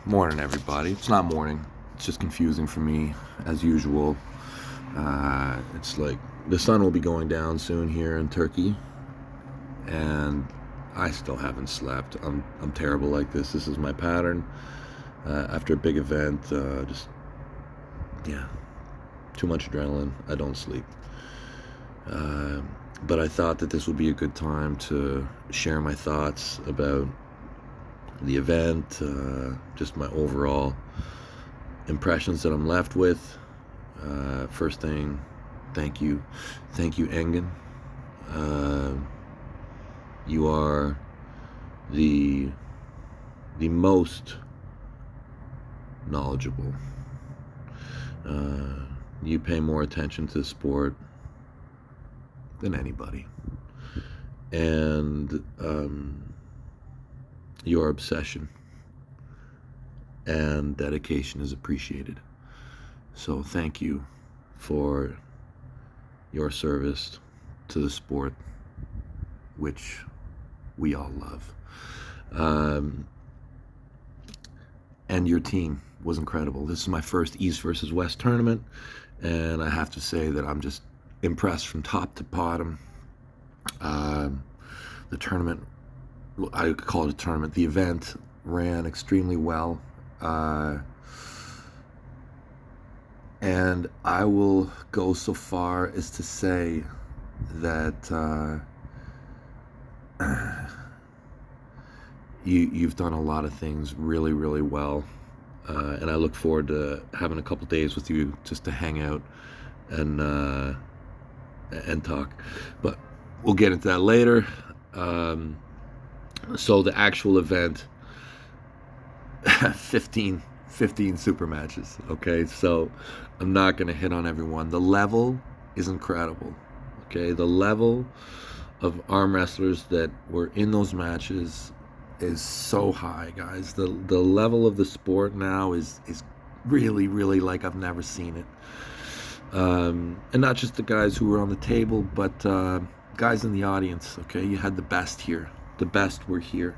Morning, everybody. It's not morning. It's just confusing for me, as usual. It's like the sun will be going down soon here in Turkey, and I still haven't slept. I'm terrible like this. This is my pattern. After a big event, too much adrenaline. I don't sleep. But I thought that this would be a good time to share my thoughts about the event, just my overall impressions that I'm left with. First thing, thank you, Engen. You are the most knowledgeable. You pay more attention to the sport than anybody, and your obsession and dedication is appreciated. So thank you for your service to the sport, which we all love. And your team was incredible. This is my first East versus West tournament, and I have to say that I'm just impressed from top to bottom. The tournament, I call it a tournament, the event ran extremely well. And I will go so far as to say that you've done a lot of things really, really well. And I look forward to having a couple days with you just to hang out and talk. But we'll get into that later. So the actual event, 15 super matches. Okay, so I'm not going to hit on everyone. The level is incredible. Okay, the level of arm wrestlers that were in those matches is so high, guys. The level of the sport now is really, really like I've never seen it. And not just the guys who were on the table, but guys in the audience. Okay, you had the best here. The best were here.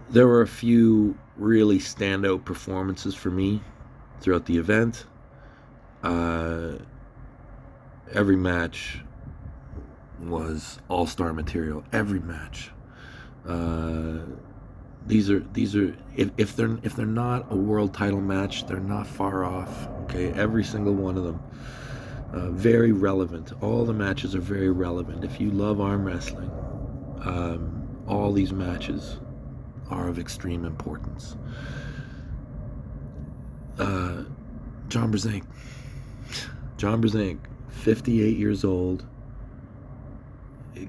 There were a few really standout performances for me throughout the event. Every match was all-star material. Every match. These are if they're not a world title match, they're not far off. Okay, every single one of them. Very relevant. All the matches are very relevant. If you love arm wrestling, all these matches are of extreme importance. John Brzenk, 58 years old,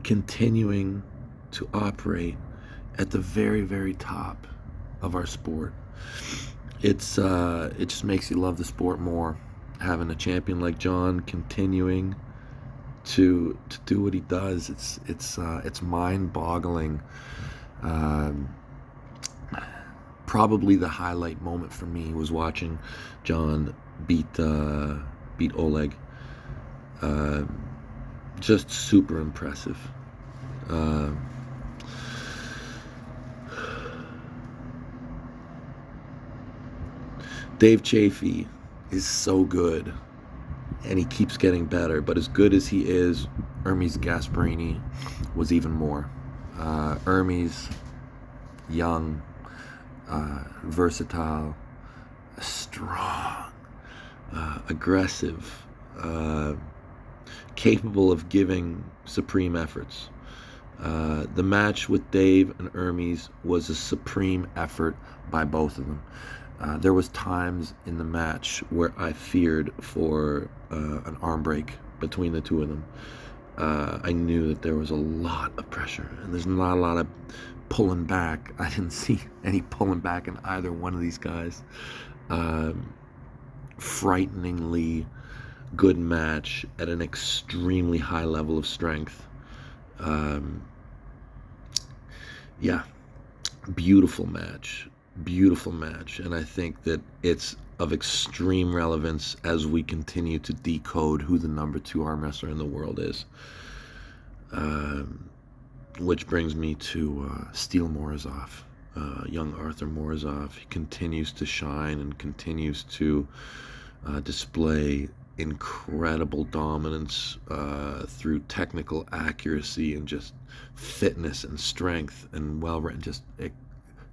continuing to operate at the very, very top of our sport. It just makes you love the sport more. Having a champion like John continuing to do what he does, it's mind-boggling. Probably the highlight moment for me was watching John beat Oleg. Just super impressive. Dave Chafee is so good, and he keeps getting better. But as good as he is, Hermes Gasparini was even more. Hermes, young, versatile, strong, aggressive, capable of giving supreme efforts. The match with Dave and Hermes was a supreme effort by both of them. There was times in the match where I feared for an arm break between the two of them. I knew that there was a lot of pressure, and there's not a lot of pulling back. I didn't see any pulling back in either one of these guys. Frighteningly good match at an extremely high level of strength. Beautiful match, and I think that it's of extreme relevance as we continue to decode who the number 2 arm wrestler in the world is. which brings me to Steel Morozov, young Arthur Morozov. He continues to shine and continues to display incredible dominance through technical accuracy and just fitness and strength and just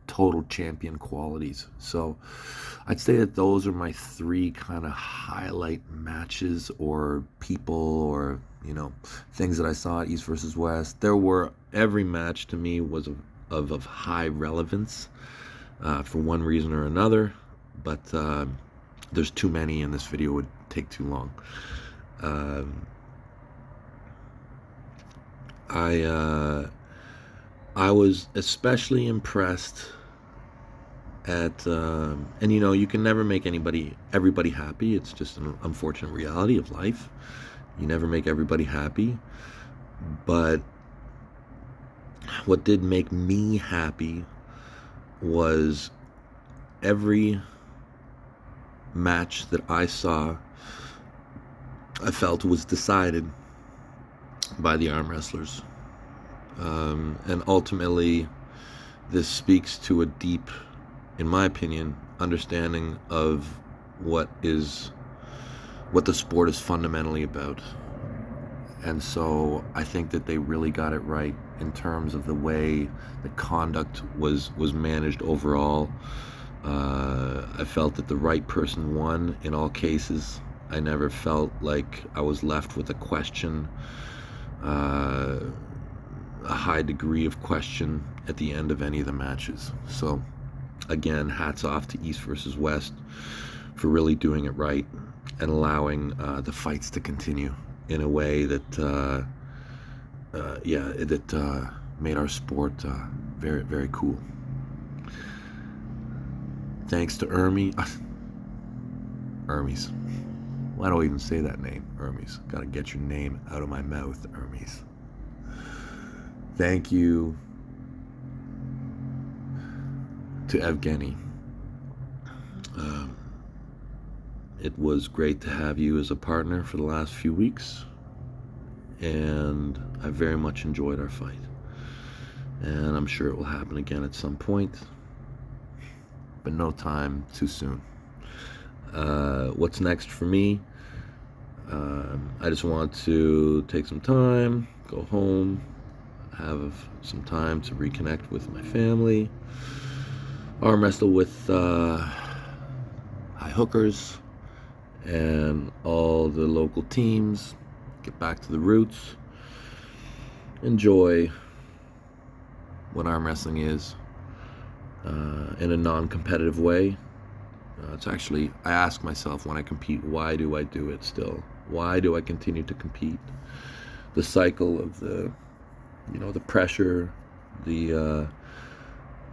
total champion qualities. So I'd say that those are my three kind of highlight matches or people or things that I saw at East versus West. Every match to me was of high relevance for one reason or another, but there's too many and this video would take too long. I was especially impressed at and you can never make everybody happy. It's just an unfortunate reality of life. You never make everybody happy, but what did make me happy was every match that I saw, I felt was decided by the arm wrestlers. And ultimately, this speaks to a deep, in my opinion, understanding of what the sport is fundamentally about. And so I think that they really got it right in terms of the way the conduct was managed overall. I felt that the right person won in all cases. I never felt like I was left with a question, a high degree of question at the end of any of the matches. So again, hats off to East versus West for really doing it right and allowing the fights to continue in a way that made our sport very, very cool. Thanks to Hermes. Why do I even say that name? Hermes. Gotta get your name out of my mouth, Hermes. Thank you to Evgeny. It was great to have you as a partner for the last few weeks, and I very much enjoyed our fight. And I'm sure it will happen again at some point, but no time too soon. What's next for me? I just want to take some time, go home, have some time to reconnect with my family, arm wrestle with high hookers and all the local teams, get back to the roots, enjoy what arm wrestling is in a non-competitive way. It's actually, I ask myself when I compete, why do I do it still? Why do I continue to compete? The cycle of the pressure, the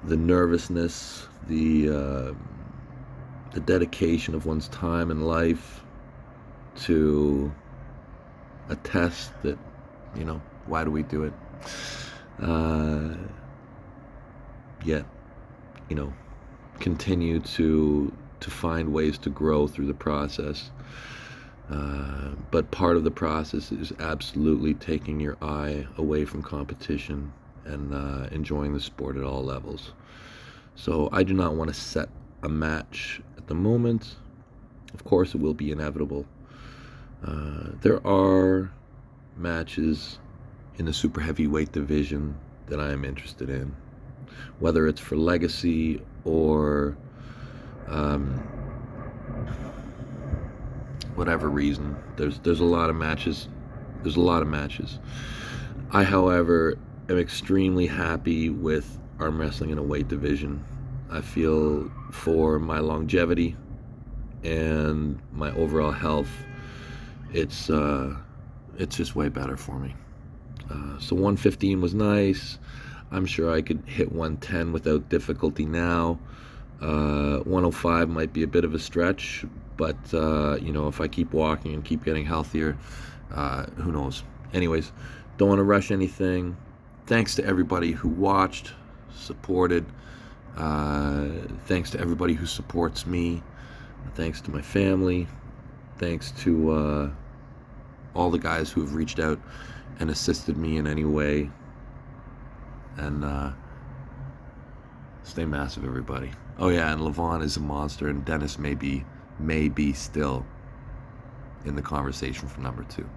nervousness, the dedication of one's time and life to a test that, why do we do it? Yet, continue to find ways to grow through the process. But part of the process is absolutely taking your eye away from competition and enjoying the sport at all levels. So I do not want to set a match at the moment. Of course, it will be inevitable. There are matches in the super heavyweight division that I am interested in, whether it's for legacy or whatever reason. There's a lot of matches. I, however, am extremely happy with arm wrestling in a weight division. I feel for my longevity and my overall health, it's just way better for me. So 115 was nice. I'm sure I could hit 110 without difficulty now. 105 might be a bit of a stretch, but if I keep walking and keep getting healthier, who knows? Anyways, don't want to rush anything. Thanks to everybody who watched, supported. Thanks to everybody who supports me. Thanks to my family. Thanks to all the guys who have reached out and assisted me in any way. And stay massive, everybody. Oh yeah, and Levon is a monster, and Dennis may be still in the conversation for number 2.